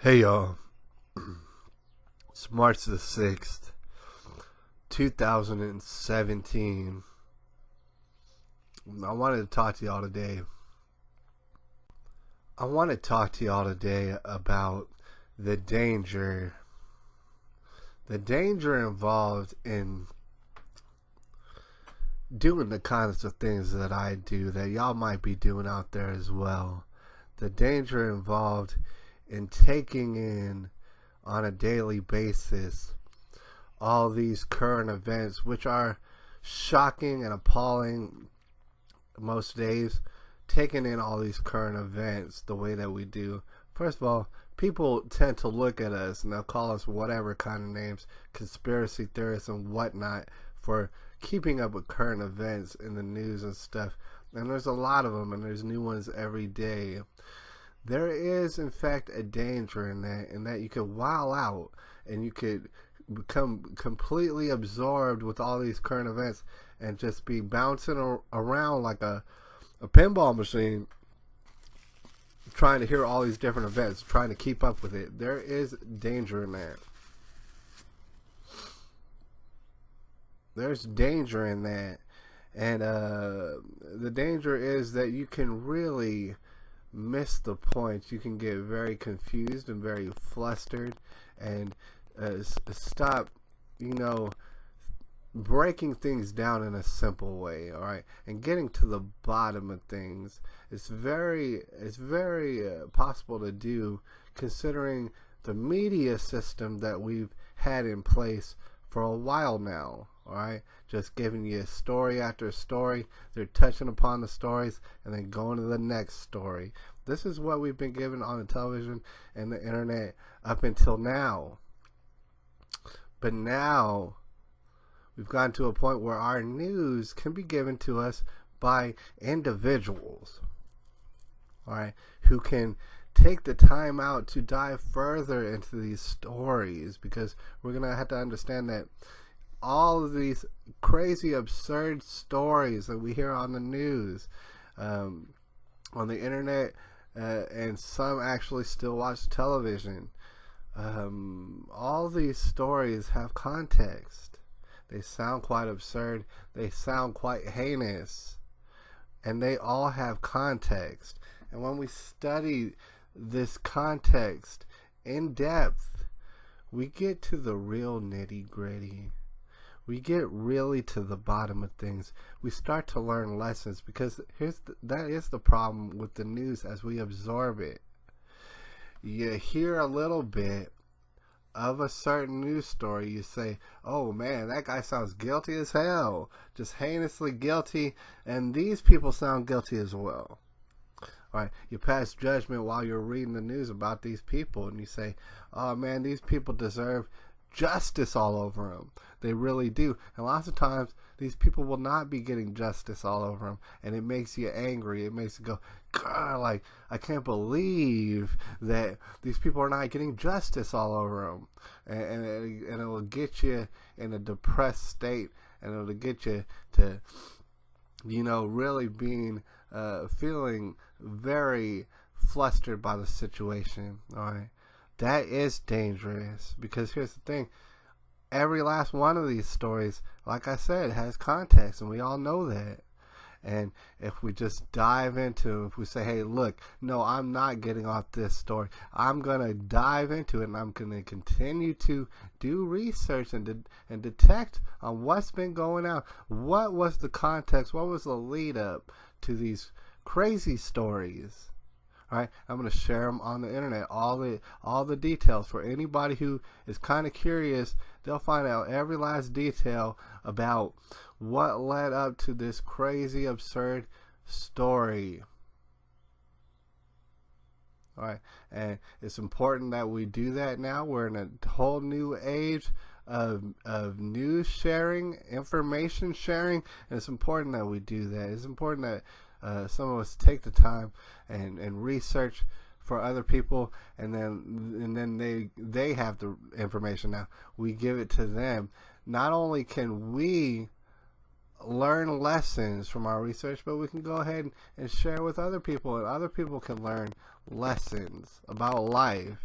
Hey y'all, it's March the 6th, 2017. I wanted to talk to y'all today. About the danger involved in doing the kinds of things that I do that y'all might be doing out there as well. The danger involved in taking in on a daily basis all these current events, which are shocking and appalling most days. Taking in all these current events the way that we do. First of all, people tend to look at us and they'll call us whatever kind of names, conspiracy theorists and whatnot, for keeping up with current events in the news and stuff. And there's a lot of them, and there's new ones every day. There is, in fact, a danger in that you could wow out and you could become completely absorbed with all these current events and just be bouncing around like a pinball machine, trying to hear all these different events, trying to keep up with it. There is danger in that. There's danger in that. And the danger is that you can really miss the point. You can get very confused and very flustered and stop, breaking things down in a simple way, all right, and getting to the bottom of things. It's very possible to do, considering the media system that we've had in place for a while now. All right, just giving you story after story. They're touching upon the stories and then going to the next story. This is what we've been given on the television and the internet up until now. But now we've gotten to a point where our news can be given to us by individuals, all right, who can take the time out to dive further into these stories, because we're going to have to understand that all of these crazy, absurd stories that we hear on the news, on the internet, and some actually still watch television, all these stories have context. They sound quite absurd. They sound quite heinous. And they all have context. And when we study this context in depth, we get to the real nitty-gritty. We get really to the bottom of things. We start to learn lessons, because that is the problem with the news as we absorb it. You hear a little bit of a certain news story, you say, oh man, that guy sounds guilty as hell, just heinously guilty, and these people sound guilty as well. All right, you pass judgment while you're reading the news about these people, and you say, oh man, these people deserve justice all over them. They really do. And lots of times these people will not be getting justice all over them, and it makes you angry. It makes you go, God, like, I can't believe that these people are not getting justice all over them. And it will get you in a depressed state, and it'll get you to, really being feeling very flustered by the situation. All right. That is dangerous, because here's the thing. Every last one of these stories, like I said, has context, and we all know that. And if we just dive into, if we say, hey, look, no, I'm not getting off this story. I'm going to dive into it, and I'm going to continue to do research and detect on what's been going on. What was the context? What was the lead up to these crazy stories? All right, I'm going to share them on the internet, all the details. For anybody who is kind of curious, they'll find out every last detail about what led up to this crazy, absurd story. All right, and it's important that we do that now. We're in a whole new age of news sharing, information sharing, and it's important that we do that. It's important that some of us take the time and research for other people, and then they have the information. Now we give it to them. Not only can we learn lessons from our research, but we can go ahead and share with other people, and other people can learn lessons about life.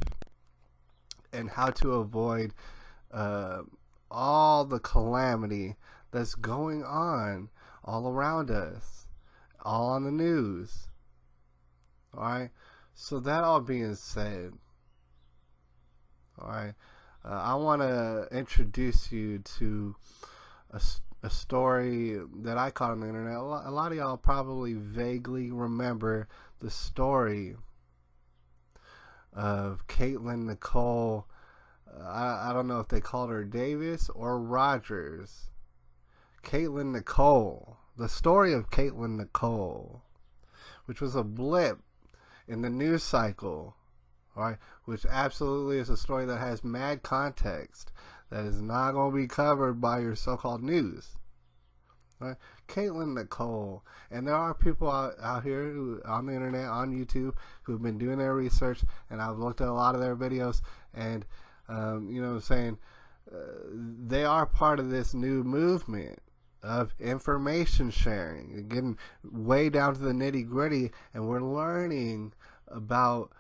and how to avoid uh, all the calamity that's going on all around us, all on the news. All right. So that all being said, all right, I want to introduce you to a story that I caught on the internet. A lot of y'all probably vaguely remember the story of Katelyn Nicole. I don't know if they called her Davis or Rogers. Katelyn Nicole. The story of Katelyn Nicole, which was a blip in the news cycle, all right, which absolutely is a story that has mad context that is not going to be covered by your so-called news. Right? Katelyn Nicole, and there are people out here who, on the internet, on YouTube, who've been doing their research, and I've looked at a lot of their videos, and saying they are part of this new movement of information sharing, getting way down to the nitty gritty, and we're learning about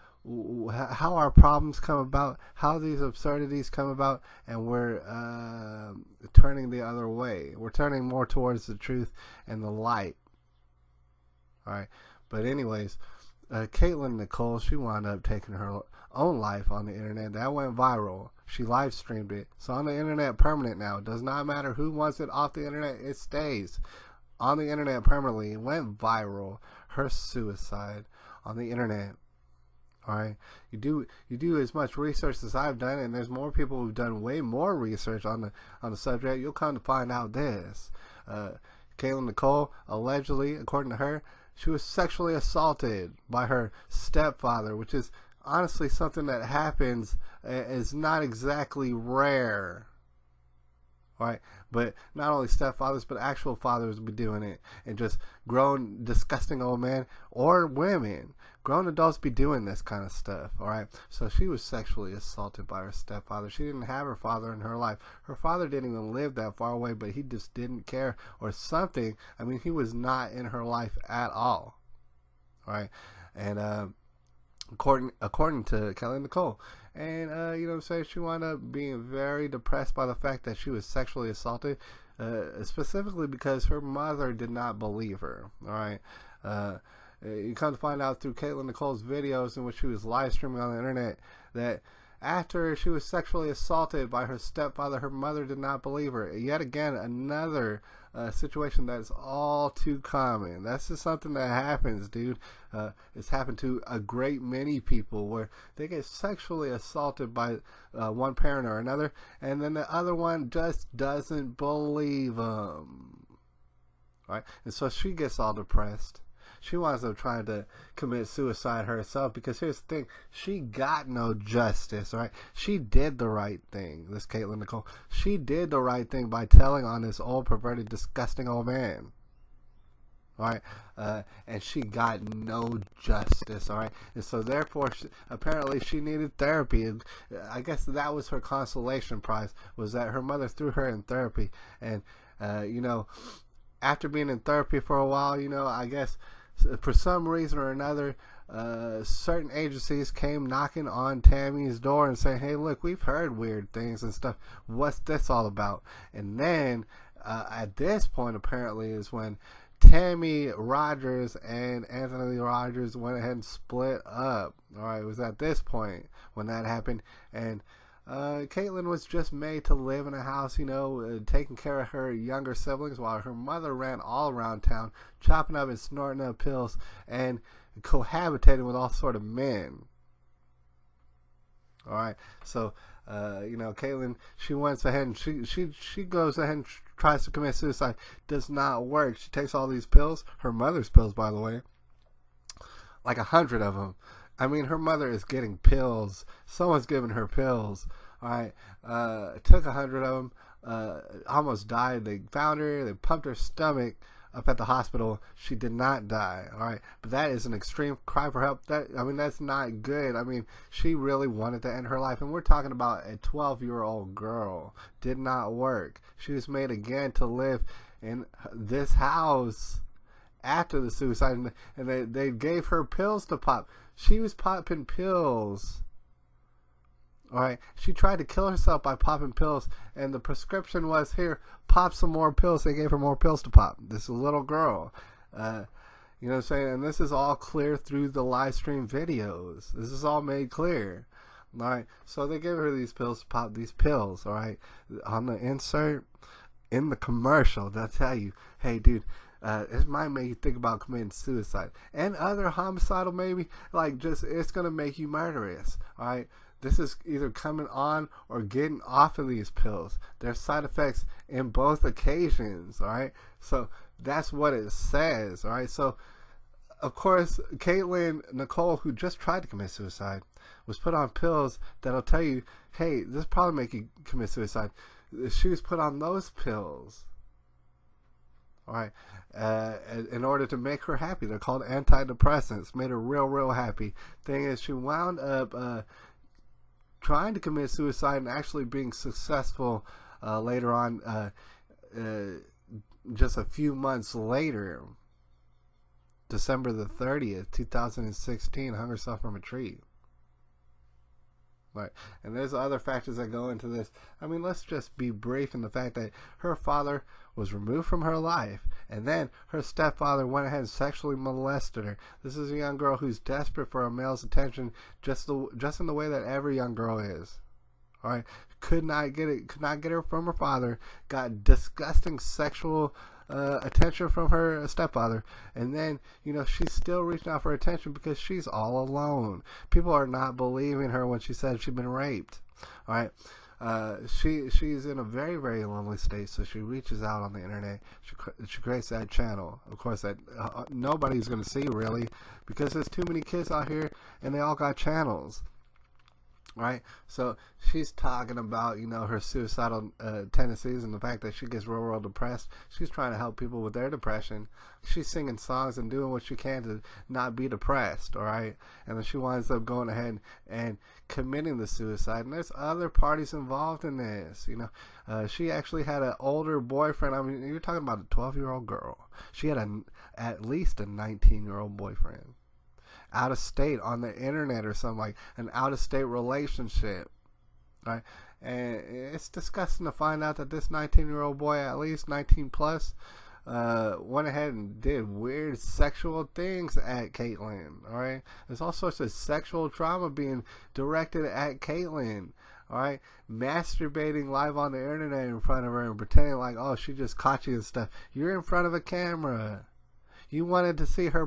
how our problems come about, how these absurdities come about, and we're turning the other way. We're turning more towards the truth and the light. All right. But anyways, Katelyn Nicole, she wound up taking her own life on the internet. That went viral. She live streamed it. So on the internet permanent now. It does not matter who wants it off the internet. It stays on the internet permanently. It went viral. Her suicide on the internet. All right, you do as much research as I've done, and there's more people who've done way more research on the subject. You'll come to find out this: Katelyn Nicole, allegedly, according to her, she was sexually assaulted by her stepfather, which is honestly something that happens, is not exactly rare. All right, but not only stepfathers, but actual fathers would be doing it, and just grown, disgusting old men or women, grown adults be doing this kind of stuff. All right, so she was sexually assaulted by her stepfather. She didn't have her father in her life. Her father didn't even live that far away, but he just didn't care or something. I mean, he was not in her life at all. All right, and according to Katelyn Nicole. And, she wound up being very depressed by the fact that she was sexually assaulted, specifically because her mother did not believe her. All right. You come to find out through Katelyn Nicole's videos in which she was live streaming on the internet that after she was sexually assaulted by her stepfather, her mother did not believe her. Yet again, another situation that's all too common. That's just something that happens, dude. It's happened to a great many people where they get sexually assaulted by one parent or another, and then the other one just doesn't believe them. Right? And so she gets all depressed. She winds up trying to commit suicide herself because here's the thing. She got no justice, right? She did the right thing, this Katelyn Nicole. She did the right thing by telling on this old, perverted, disgusting old man. All right? And she got no justice, all right? And so therefore, apparently she needed therapy. And I guess that was her consolation prize, was that her mother threw her in therapy. And, after being in therapy for a while, I guess for some reason or another, certain agencies came knocking on Tammy's door and saying, hey, look, we've heard weird things and stuff. What's this all about? And then at this point, apparently, is when Tammy Rogers and Anthony Rogers went ahead and split up. All right, it was at this point when that happened. And Katelyn was just made to live in a house, taking care of her younger siblings while her mother ran all around town, chopping up and snorting up pills and cohabitating with all sort of men. All right, so Katelyn, she went ahead and she goes ahead and tries to commit suicide. Does not work. She takes all these pills, her mother's pills, by the way, like 100 of them. I mean, her mother is getting pills. Someone's giving her pills. All right. Took 100 of them. Almost died. They found her. They pumped her stomach up at the hospital. She did not die. All right. But that is an extreme cry for help. That's not good. I mean, she really wanted to end her life. And we're talking about a 12-year-old girl. Did not work. She was made again to live in this house after the suicide. And they gave her pills to pop. She was popping pills All right, she tried to kill herself by popping pills, and the prescription was, here, pop some more pills. They gave her more pills to pop. This little girl. You know what I'm saying? And this is all clear through the live stream videos. This is all made clear. All right, so they gave her these pills to pop these pills. All right, on the insert, in the commercial, they'll tell you, hey, dude, it might make you think about committing suicide and other homicidal, maybe, like, just, it's going to make you murderous. All right, this is either coming on or getting off of these pills. There's side effects in both occasions. All right, so that's what it says. All right, so of course, Katelyn Nicole, who just tried to commit suicide, was put on pills that'll tell you, hey, this probably make you commit suicide. She was put on those pills, all right, in order to make her happy. They're called antidepressants. Made her real happy. Thing is, she wound up trying to commit suicide and actually being successful later on, just a few months later. December the 30th, 2016, hung herself from a tree. Right. And there's other factors that go into this. I mean, let's just be brief in the fact that her father was removed from her life, and then her stepfather went ahead and sexually molested her. This is a young girl who's desperate for a male's attention, just in the way that every young girl is. All right. Could not get her from her father, got disgusting sexual attention from her stepfather, and then, you know, she's still reaching out for attention because she's all alone. People are not believing her when she said she'd been raped. All right, she's in a very lonely state, so she reaches out on the internet. She creates that channel, of course, that nobody's going to see really, because there's too many kids out here and they all got channels. Right, so she's talking about, you know, her suicidal tendencies and the fact that she gets real depressed. She's trying to help people with their depression. She's singing songs and doing what she can to not be depressed. All right, and then she winds up going ahead and committing the suicide. And there's other parties involved in this. You know, she actually had an older boyfriend. I mean, you're talking about a 12-year-old girl. She had at least a 19-year-old boyfriend. Out of state, on the internet or something, like an out of state relationship, right? And it's disgusting to find out that this 19-year-old boy, at least 19 plus, went ahead and did weird sexual things at Katelyn. All right, there's all sorts of sexual trauma being directed at Katelyn. All right, masturbating live on the internet in front of her and pretending like, oh, she just caught you and stuff. You're in front of a camera. You wanted to see her.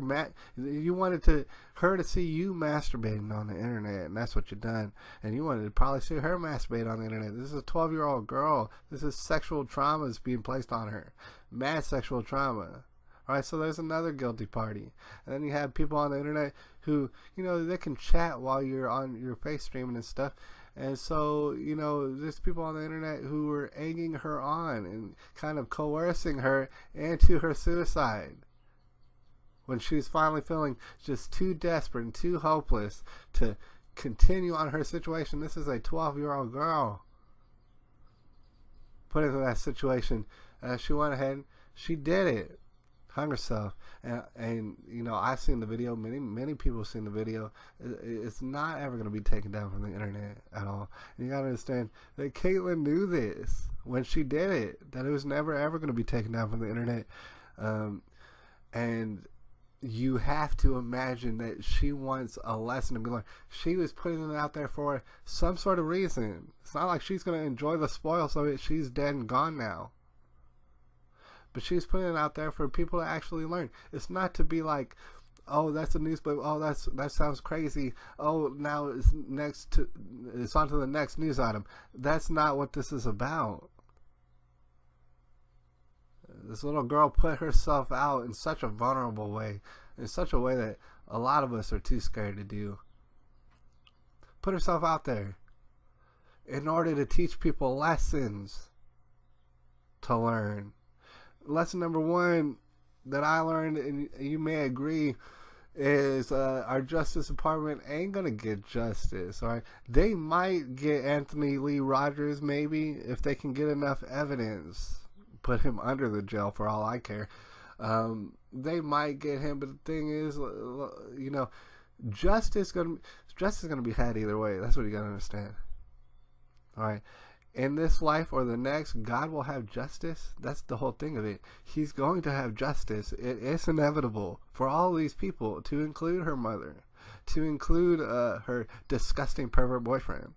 You wanted her to see you masturbating on the internet, and that's what you done. And you wanted to probably see her masturbate on the internet. This is a 12-year-old girl. This is sexual trauma that's being placed on her. Mad sexual trauma. All right, so there's another guilty party. And then you have people on the internet who, you know, they can chat while you're on your face streaming and stuff. And so, you know, there's people on the internet who are egging her on and kind of coercing her into her suicide. When she's finally feeling just too desperate and too hopeless to continue on her situation. This is a 12-year-old girl put into that situation. She went ahead, she did it, hung herself. And you know, I've seen the video, many people have seen the video. It's not ever going to be taken down from the internet at all. And you got to understand that Katelyn knew this when she did it, that it was never ever going to be taken down from the internet. And you have to imagine that she wants a lesson to be learned. She was putting it out there for some sort of reason. It's not like she's going to enjoy the spoils of it. She's dead and gone now. But she's putting it out there for people to actually learn. It's not to be like, oh, that's a newspaper. Oh, that sounds crazy. Oh, now it's on to the next news item. That's not what this is about. This little girl put herself out in such a vulnerable way, in such a way that a lot of us are too scared to do. Put herself out there in order to teach people lessons to learn. Lesson number one that I learned, and you may agree, is our Justice Department ain't gonna get justice. All right, they might get Anthony Lee Rogers maybe if they can get enough evidence. Put him under the jail for all I care. They might get him, but the thing is, you know, justice is gonna be had either way. That's what you gotta understand. All right. In this life or the next, God will have justice. That's the whole thing of it. He's going to have justice. It's inevitable for all these people, to include her mother, to include her disgusting pervert boyfriend,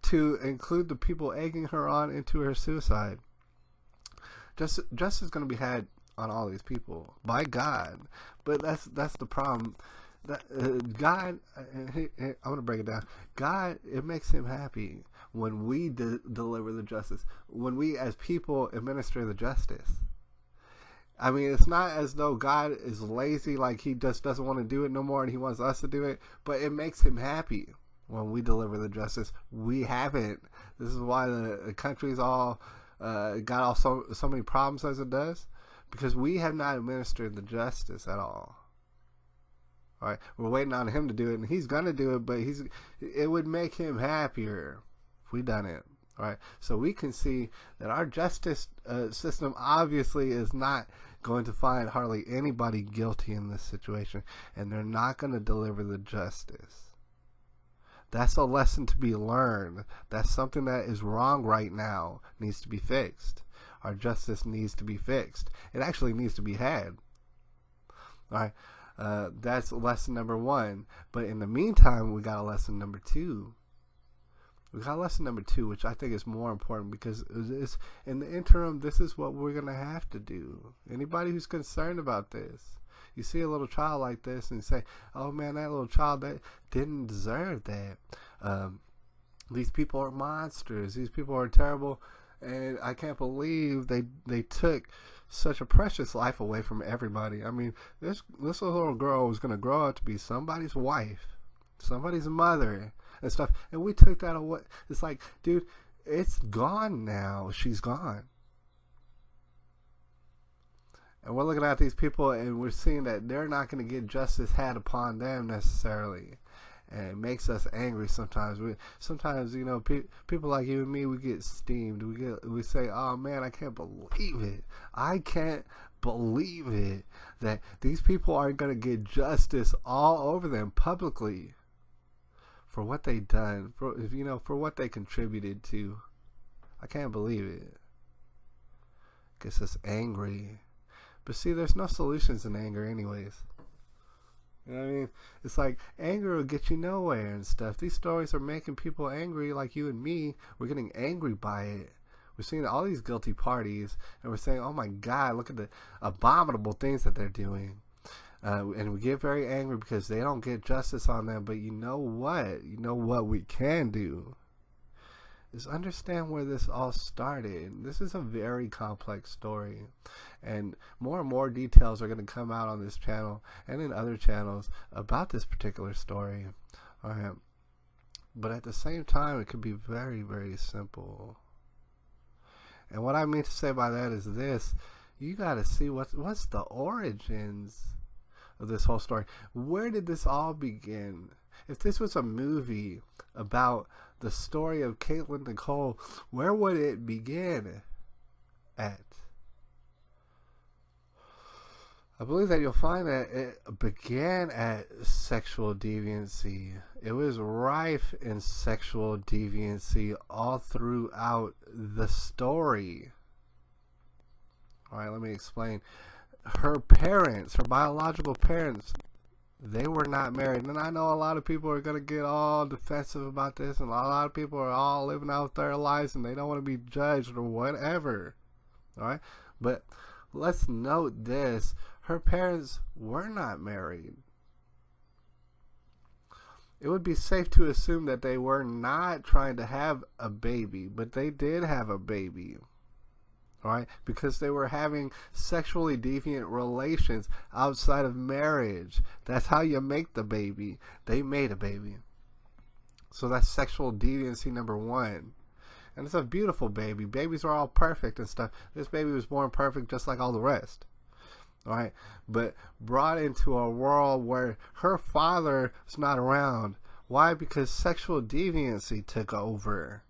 to include the people egging her on into her suicide. Justice is going to be had on all these people by God. But that's the problem. That God, I'm going to break it down. God, it makes him happy when we deliver the justice, when we as people administer the justice. I mean, it's not as though God is lazy, like he just doesn't want to do it no more and he wants us to do it, but it makes him happy when we deliver the justice. We haven't. This is why the country's all got all so many problems as it does, because we have not administered the justice at all. All right, we're waiting on him to do it, and he's gonna do it, but it would make him happier if we done it. All right, so we can see that our justice system obviously is not going to find hardly anybody guilty in this situation, and they're not going to deliver the justice. That's a lesson to be learned. That's something that is wrong right now, needs to be fixed. Our justice needs to be fixed. It actually needs to be had. All right. That's lesson number 1. But in the meantime, we got a lesson number 2. We got lesson number 2, which I think is more important, because it's, in the interim, this is what we're going to have to do. Anybody who's concerned about this, you see a little child like this and you say, oh man, that little child, that didn't deserve that. These people are monsters. These people are terrible. And I can't believe they took such a precious life away from everybody. I mean, this little girl was going to grow up to be somebody's wife, somebody's mother and stuff. And we took that away. It's like, dude, it's gone now. She's gone. And we're looking at these people and we're seeing that they're not going to get justice had upon them necessarily. And it makes us angry sometimes. Sometimes, you know, people like you and me, we get steamed. We say, oh man, I can't believe it. I can't believe it that these people aren't going to get justice all over them publicly for what they done, for what they contributed to. I can't believe it. Gets us angry. But see, there's no solutions in anger anyways. You know what I mean? It's like, anger will get you nowhere and stuff. These stories are making people angry like you and me. We're getting angry by it. We're seeing all these guilty parties, and we're saying, oh my God, look at the abominable things that they're doing. And we get very angry because they don't get justice on them. But you know what? You know what we can do? Is understand where this all started. This is a very complex story, and more details are going to come out on this channel and in other channels about this particular story. All right. But at the same time, it could be very, very simple. And what I mean to say by that is this: you got to see what's the origins of this whole story. Where did this all begin? If this was a movie about the story of Katelyn Nicole, where would it begin at? I believe that you'll find that it began at sexual deviancy. It was rife in sexual deviancy all throughout the story. Alright, let me explain. Her parents, her biological parents, they were not married. And I know a lot of people are going to get all defensive about this, and a lot of people are all living out their lives and they don't want to be judged or whatever. Alright? But let's note this. Her parents were not married. It would be safe to assume that they were not trying to have a baby, but they did have a baby. Alright? Because they were having sexually deviant relations outside of marriage. That's how you make the baby. They made a baby. So that's sexual deviancy number 1. And it's a beautiful baby. Babies are all perfect and stuff. This baby was born perfect just like all the rest. Alright? But brought into a world where her father is not around. Why? Because sexual deviancy took over.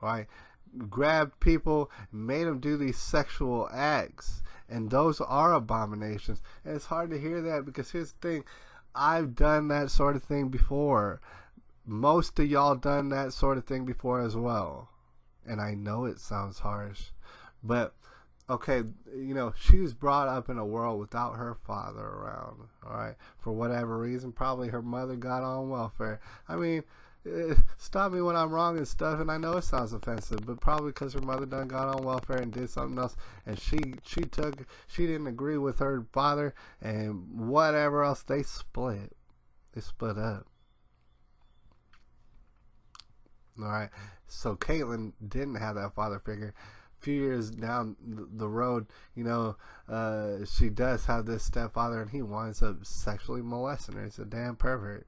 Alright? Grabbed people, made them do these sexual acts, and those are abominations. And it's hard to hear that, because here's the thing: I've done that sort of thing before. Most of y'all done that sort of thing before as well. And I know it sounds harsh, but okay, she was brought up in a world without her father around, all right? For whatever reason, probably her mother got on welfare. I mean, stop me when I'm wrong and stuff, and I know it sounds offensive, but probably because her mother done got on welfare and did something else, and she didn't agree with her father, and whatever else, they split up. All right, so Katelyn didn't have that father figure. A few years down the road, she does have this stepfather, and he winds up sexually molesting her. He's a damn pervert.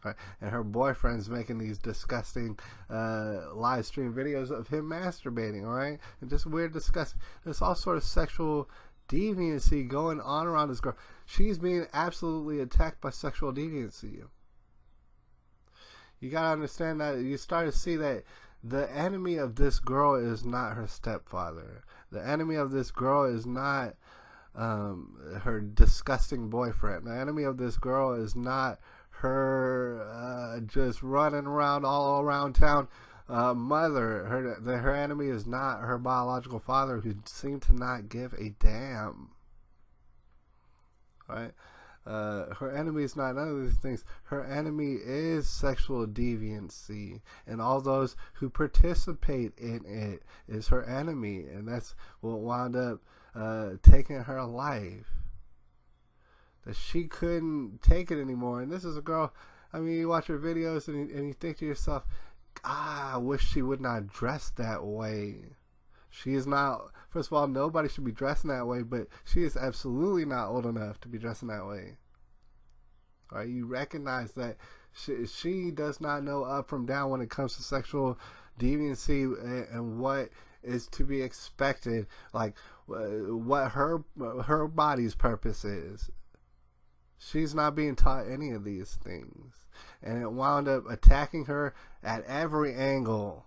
Right. And her boyfriend's making these disgusting live stream videos of him masturbating, all right? And just weird, disgusting. There's all sort of sexual deviancy going on around this girl. She's being absolutely attacked by sexual deviancy. You gotta understand that. You start to see that the enemy of this girl is not her stepfather. The enemy of this girl is not her disgusting boyfriend. The enemy of this girl is not her just running around all around town mother. Her enemy is not her biological father, who seemed to not give a damn. Right? Her enemy is not none of these things. Her enemy is sexual deviancy, and all those who participate in it is her enemy, and that's what wound up taking her life. That she couldn't take it anymore. And this is a girl, I mean, you watch her videos and you think to yourself, I wish she would not dress that way. She is not, first of all, nobody should be dressing that way, but she is absolutely not old enough to be dressing that way. All right, you recognize that she does not know up from down when it comes to sexual deviancy and what is to be expected, like what her body's purpose is. She's not being taught any of these things. And it wound up attacking her at every angle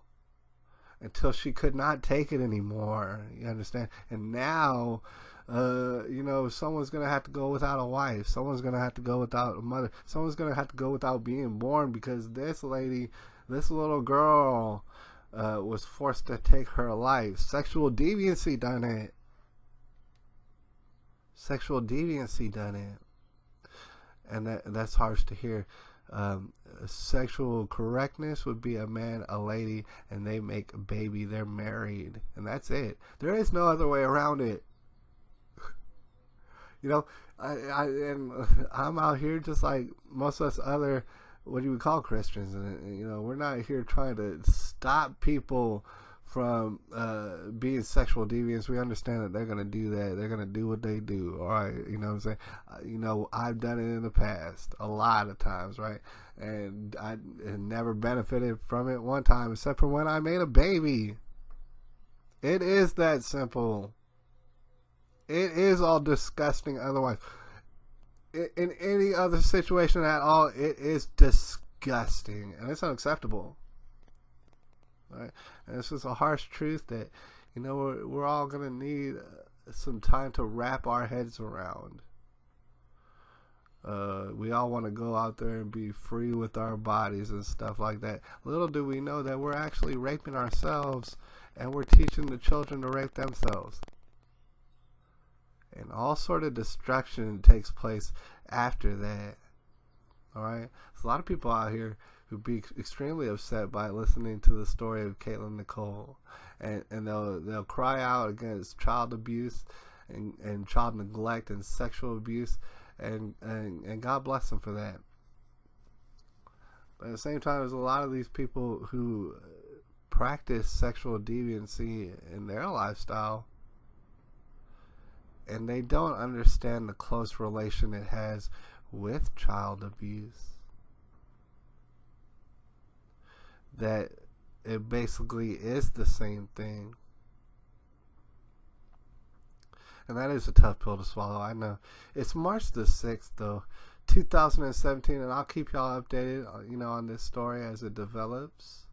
until she could not take it anymore. You understand? And now, someone's going to have to go without a wife. Someone's going to have to go without a mother. Someone's going to have to go without being born, because this little girl was forced to take her life. Sexual deviancy done it. Sexual deviancy done it. And that's harsh to hear. Sexual correctness would be a man, a lady, and they make a baby. They're married, and that's it. There is no other way around it. I'm out here just like most of us other, what do we call Christians? And we're not here trying to stop people from being sexual deviants. We understand that they're going to do that. They're going to do what they do. All right. You know what I'm saying? I've done it in the past a lot of times, right? And I never benefited from it one time, except for when I made a baby. It is that simple. It is all disgusting otherwise. In any other situation at all, it is disgusting. And it's unacceptable. Right? And this is a harsh truth that we're all gonna need some time to wrap our heads around. We all want to go out there and be free with our bodies and stuff like that. Little do we know that we're actually raping ourselves, and we're teaching the children to rape themselves. And all sort of destruction takes place after that. All right, there's a lot of people out here who'd be extremely upset by listening to the story of Katelyn Nicole, and they'll cry out against child abuse and child neglect and sexual abuse, and God bless them for that. But at the same time, there's a lot of these people who practice sexual deviancy in their lifestyle, and they don't understand the close relation it has with child abuse. That it basically is the same thing. And that is a tough pill to swallow, I know. It's March the 6th, though, 2017, and I'll keep y'all updated, on this story as it develops.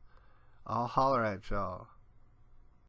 I'll holler at y'all.